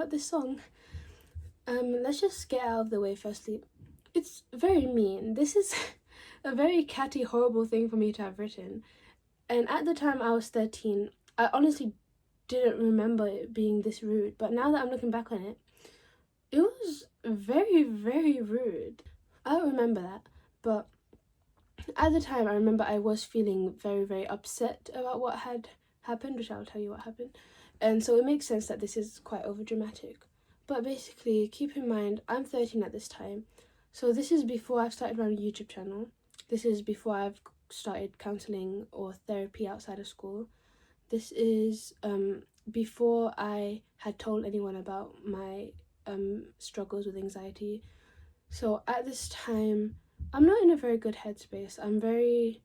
about this song. Let's just get out of the way firstly. It's very mean. This is a very catty, horrible thing for me to have written. And at the time I was 13, I honestly didn't remember it being this rude. But now that I'm looking back on it, it was very, very rude. I don't remember that. But at the time, I remember I was feeling very, very upset about what had happened, which I'll tell you what happened. And so it makes sense that this is quite overdramatic. But basically, keep in mind, I'm 13 at this time. So this is before I've started my YouTube channel. This is before I've started counselling or therapy outside of school. This is before I had told anyone about my struggles with anxiety. So at this time, I'm not in a very good headspace. I'm very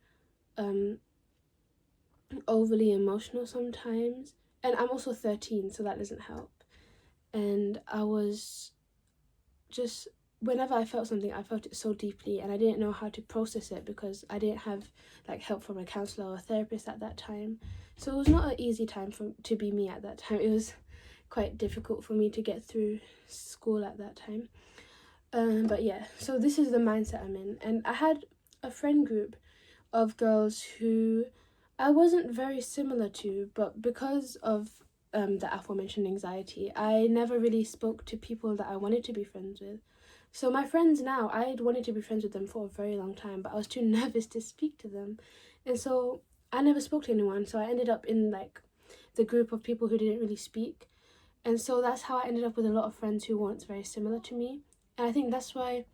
overly emotional sometimes. And I'm also 13, so that doesn't help. And I was just, whenever I felt something, I felt it so deeply, and I didn't know how to process it because I didn't have like help from a counsellor or a therapist at that time. So it was not an easy time to be me at that time. It was quite difficult for me to get through school at that time. But yeah, so this is the mindset I'm in. And I had a friend group of girls who I wasn't very similar to, but because of the aforementioned anxiety, I never really spoke to people that I wanted to be friends with. So my friends now, I'd wanted to be friends with them for a very long time, but I was too nervous to speak to them. And so I never spoke to anyone, so I ended up in like the group of people who didn't really speak. And so that's how I ended up with a lot of friends who weren't very similar to me. And I think that's why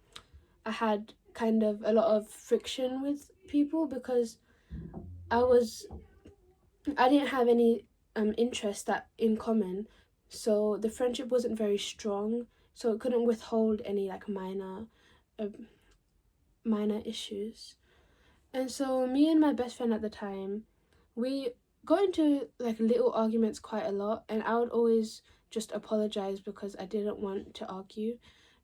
I had kind of a lot of friction with people, because I didn't have any interests that in common, so the friendship wasn't very strong, so it couldn't withhold any like minor issues. And so me and my best friend at the time, we got into like little arguments quite a lot, and I would always just apologize because I didn't want to argue.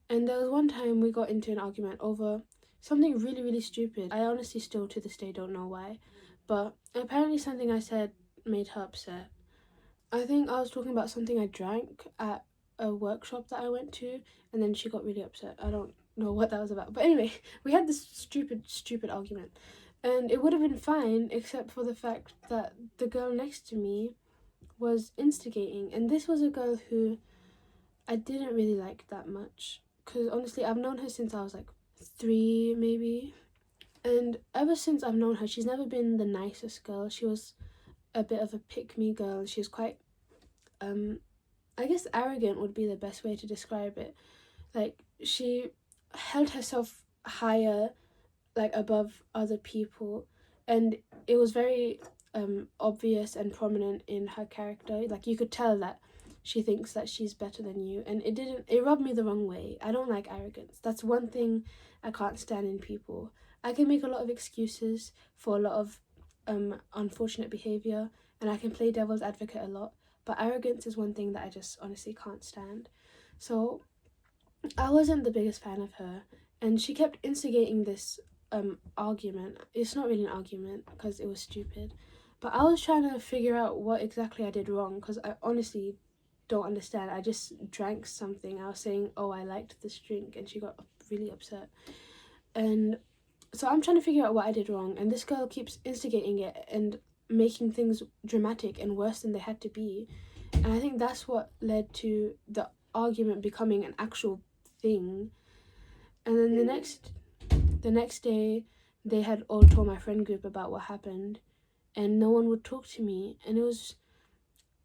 And there was one time we got into an argument over something really, really stupid. I honestly still to this day don't know why, but apparently something I said made her upset. I think I was talking about something I drank at a workshop that I went to, and then she got really upset. I don't know what that was about. But anyway, we had this stupid argument. And it would have been fine except for the fact that the girl next to me was instigating. And this was a girl who I didn't really like that much. Because honestly, I've known her since I was like 3 maybe. And ever since I've known her, she's never been the nicest girl. She was a bit of a pick-me girl. She was quite, I guess arrogant would be the best way to describe it. Like, she held herself higher, like above other people, and it was very obvious and prominent in her character. Like, you could tell that she thinks that she's better than you, and it rubbed me the wrong way. I don't like arrogance. That's one thing I can't stand in people. I can make a lot of excuses for a lot of unfortunate behavior, and I can play devil's advocate a lot, but arrogance is one thing that I just honestly can't stand. So I wasn't the biggest fan of her, and she kept instigating this argument. It's not really an argument because it was stupid, but I was trying to figure out what exactly I did wrong, because I honestly don't understand. I just drank something. I was saying, oh, I liked this drink, and she got really upset. And so I'm trying to figure out what I did wrong, and this girl keeps instigating it and making things dramatic and worse than they had to be. And I think that's what led to the argument becoming an actual thing. And then the next day, they had all told my friend group about what happened, and no one would talk to me. And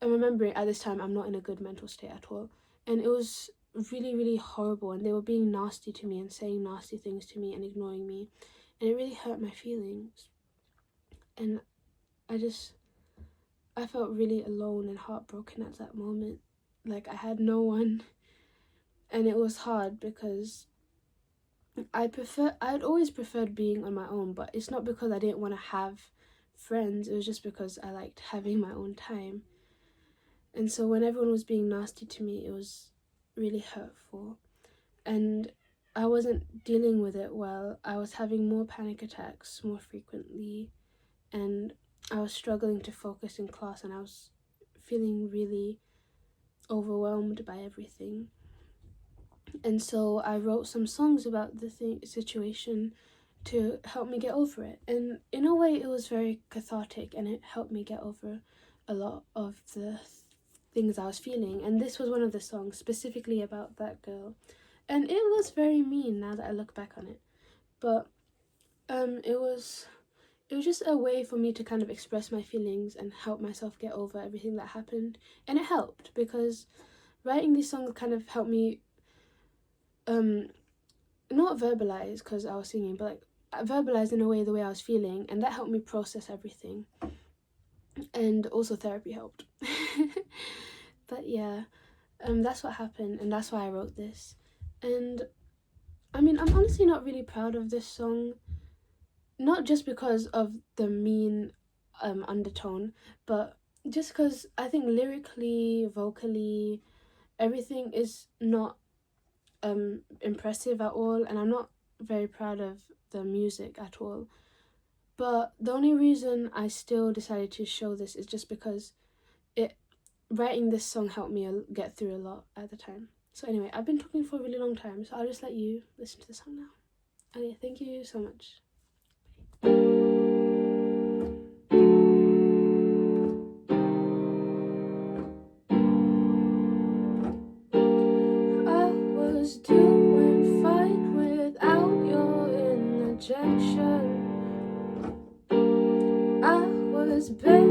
I'm remembering at this time I'm not in a good mental state at all, and it was really, really horrible. And they were being nasty to me and saying nasty things to me and ignoring me, and it really hurt my feelings. And I felt really alone and heartbroken at that moment. Like, I had no one, and it was hard because I'd always preferred being on my own, but it's not because I didn't want to have friends. It was just because I liked having my own time. And so when everyone was being nasty to me, it was really hurtful, and I wasn't dealing with it well. I was having more panic attacks more frequently, and I was struggling to focus in class, and I was feeling really overwhelmed by everything. And so I wrote some songs about the situation to help me get over it. And in a way, it was very cathartic, and it helped me get over a lot of the things I was feeling. And this was one of the songs specifically about that girl. And it was very mean now that I look back on it. But it was just a way for me to kind of express my feelings and help myself get over everything that happened. And it helped, because writing these songs kind of helped me not verbalize, because I was singing, but like verbalize in a way the way I was feeling, and that helped me process everything. And also therapy helped. But yeah, that's what happened, and that's why I wrote this. And I mean, I'm honestly not really proud of this song, not just because of the mean undertone, but just because I think lyrically, vocally, everything is not impressive at all, and I'm not very proud of the music at all. But the only reason I still decided to show this is just because writing this song helped me get through a lot at the time. So anyway, I've been talking for a really long time, so I'll just let you listen to the song now. Okay, thank you so much. I was doing fine without your interjection. I was better